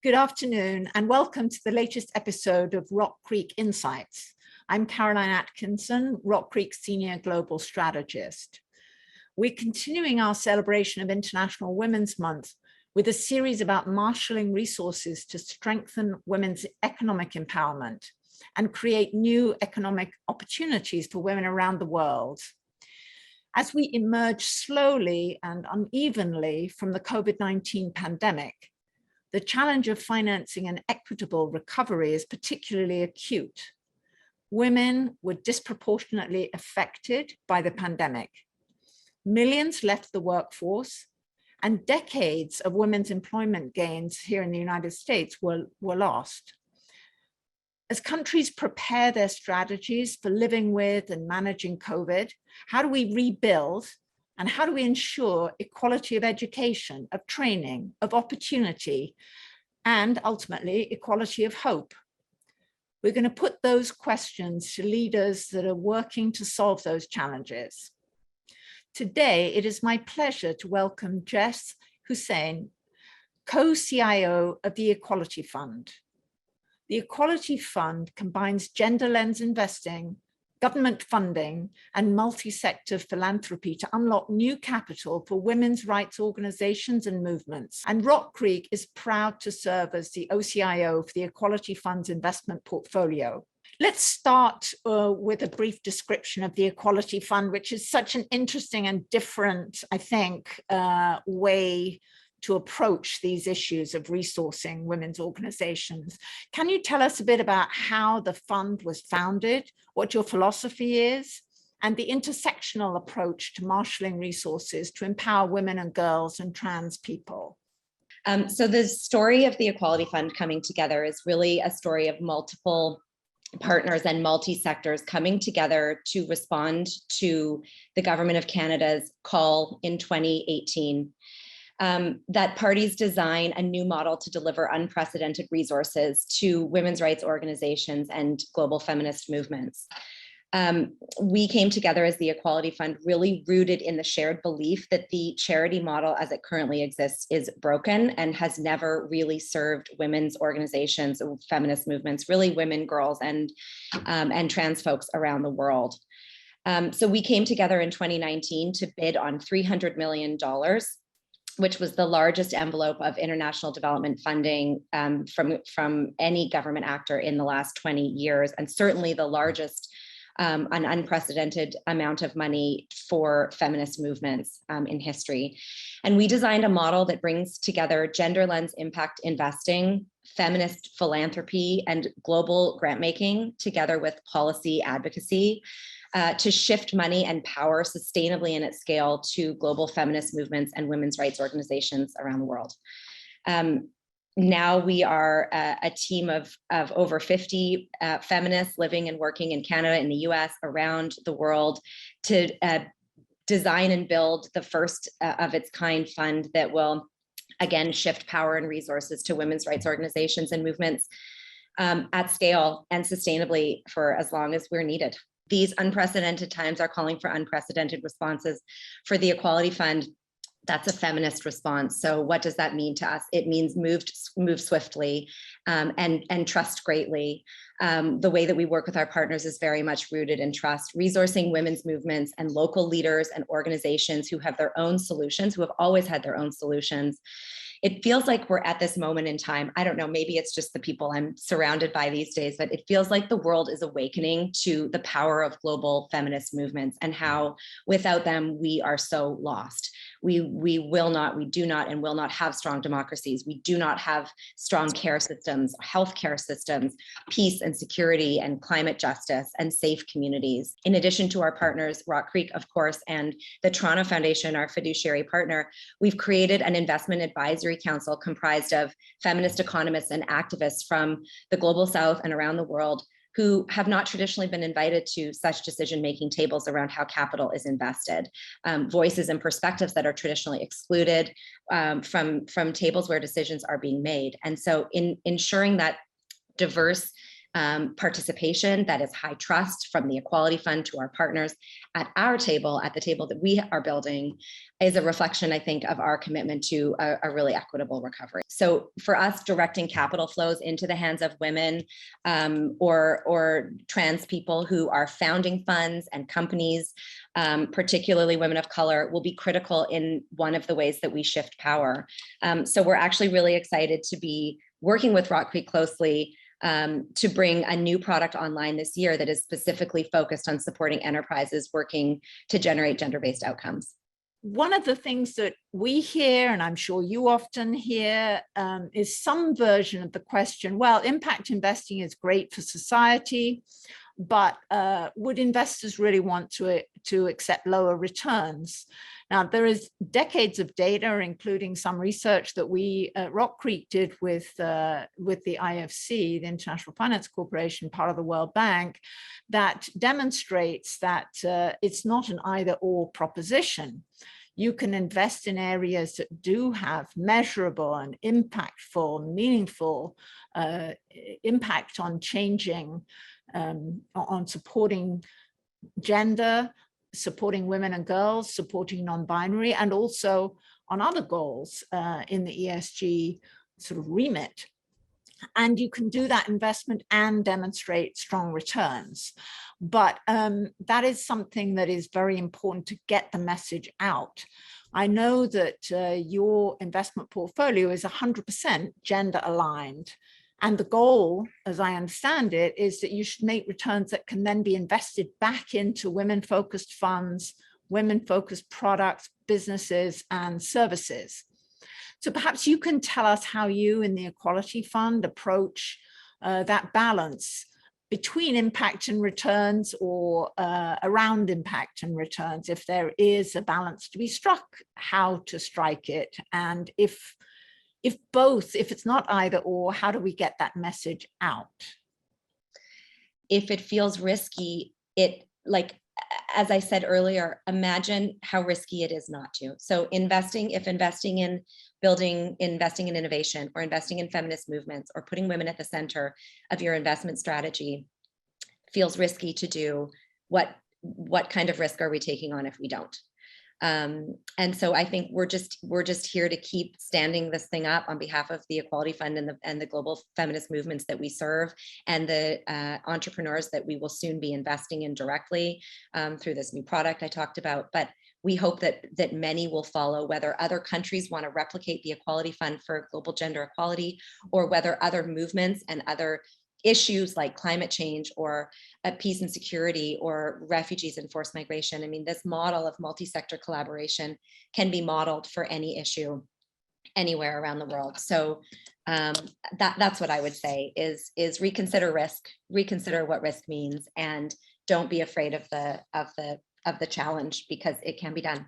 Good afternoon and welcome to the latest episode of RockCreek Insights. I'm Caroline Atkinson, RockCreek Senior Global Strategist. We're continuing our celebration of International Women's Month with a series about marshalling resources to strengthen women's economic empowerment and create new economic opportunities for women around the world. As we emerge slowly and unevenly from the COVID-19 pandemic, the challenge of financing an equitable recovery is particularly acute. Women were disproportionately affected by the pandemic. Millions left the workforce, and decades of women's employment gains here in the United States were lost. As countries prepare their strategies for living with and managing COVID, how do we rebuild? And how do we ensure equality of education, of training, of opportunity, and ultimately equality of hope? We're going to put those questions to leaders that are working to solve those challenges. Today, it is my pleasure to welcome Jess Hussain, co-CIO of the Equality Fund. The Equality Fund combines gender lens investing, government funding, and multi-sector philanthropy to unlock new capital for women's rights organizations and movements. And RockCreek is proud to serve as the OCIO for the Equality Fund's investment portfolio. Let's start with a brief description of the Equality Fund, which is such an interesting and different, I think, way to approach these issues of resourcing women's organizations. Can you tell us a bit about how the fund was founded, what your philosophy is, and the intersectional approach to marshalling resources to empower women and girls and trans people? So the story of the Equality Fund coming together is really a story of multiple partners and multi-sectors coming together to respond to the Government of Canada's call in 2018. That parties design a new model to deliver unprecedented resources to women's rights organizations and global feminist movements. We came together as the Equality Fund, really rooted in the shared belief that the charity model as it currently exists is broken and has never really served women's organizations, feminist movements, really women, girls, and trans folks around the world. So we came together in 2019 to bid on $300 million, which was the largest envelope of international development funding from any government actor in the last 20 years, and certainly the largest an unprecedented amount of money for feminist movements in history. And we designed a model that brings together gender lens impact investing, feminist philanthropy, and global grant making together with policy advocacy to shift money and power sustainably and at scale to global feminist movements and women's rights organizations around the world. Now we are a team of over 50 feminists living and working in Canada, in the US, around the world to design and build the first of its kind fund that will, again, shift power and resources to women's rights organizations and movements at scale and sustainably for as long as we're needed. These unprecedented times are calling for unprecedented responses. For the Equality Fund, that's a feminist response. So what does that mean to us? It means move swiftly and trust greatly. The way that we work with our partners is very much rooted in trust, resourcing women's movements and local leaders and organizations who have their own solutions, who have always had their own solutions. It feels like we're at this moment in time. I don't know, maybe it's just the people I'm surrounded by these days, but it feels like the world is awakening to the power of global feminist movements and how without them, we are so lost. We do not and will not have strong democracies. We do not have strong care systems, healthcare systems, peace and security and climate justice and safe communities. In addition to our partners, RockCreek, of course, and the Toronto Foundation, our fiduciary partner, we've created an investment advisory council comprised of feminist economists and activists from the global South and around the world who have not traditionally been invited to such decision-making tables around how capital is invested, voices and perspectives that are traditionally excluded from tables where decisions are being made. And so in ensuring that diverse participation that is high trust from the Equality Fund to our partners at our table, at the table that we are building, is a reflection, I think, of our commitment to a really equitable recovery. So for us, directing capital flows into the hands of women or trans people who are founding funds and companies, particularly women of color, will be critical in one of the ways that we shift power. So we're actually really excited to be working with RockCreek closely to bring a new product online this year that is specifically focused on supporting enterprises working to generate gender-based outcomes. One of the things that we hear, and I'm sure you often hear, is some version of the question, well, impact investing is great for society, but would investors really want to accept lower returns? Now, there is decades of data, including some research that we at RockCreek did with the IFC, the International Finance Corporation, part of the World Bank, that demonstrates that it's not an either-or proposition. You can invest in areas that do have measurable and impactful, meaningful impact on changing, on supporting gender, supporting women and girls, supporting non-binary, and also on other goals in the ESG sort of remit. And you can do that investment and demonstrate strong returns. But that is something that is very important to get the message out. I know that your investment portfolio is 100% gender aligned. And the goal, as I understand it, is that you should make returns that can then be invested back into women-focused funds, women-focused products, businesses, and services. So perhaps you can tell us how you in the Equality Fund approach that balance between impact and returns, or around impact and returns. If there is a balance to be struck, how to strike it, and if both, if it's not either or, how do we get that message out? If it feels risky, as I said earlier, imagine how risky it is not to. So if investing in building, investing in innovation, or investing in feminist movements, or putting women at the center of your investment strategy feels risky to do, what kind of risk are we taking on if we don't? And so I think we're just here to keep standing this thing up on behalf of the Equality Fund and the global feminist movements that we serve, and the entrepreneurs that we will soon be investing in directly through this new product I talked about. But we hope that many will follow, whether other countries want to replicate the Equality Fund for global gender equality, or whether other movements and other issues like climate change, or peace and security, or refugees and forced migration. I mean, this model of multi-sector collaboration can be modeled for any issue anywhere around the world. So that's what I would say is reconsider risk, reconsider what risk means, and don't be afraid of the challenge, because it can be done.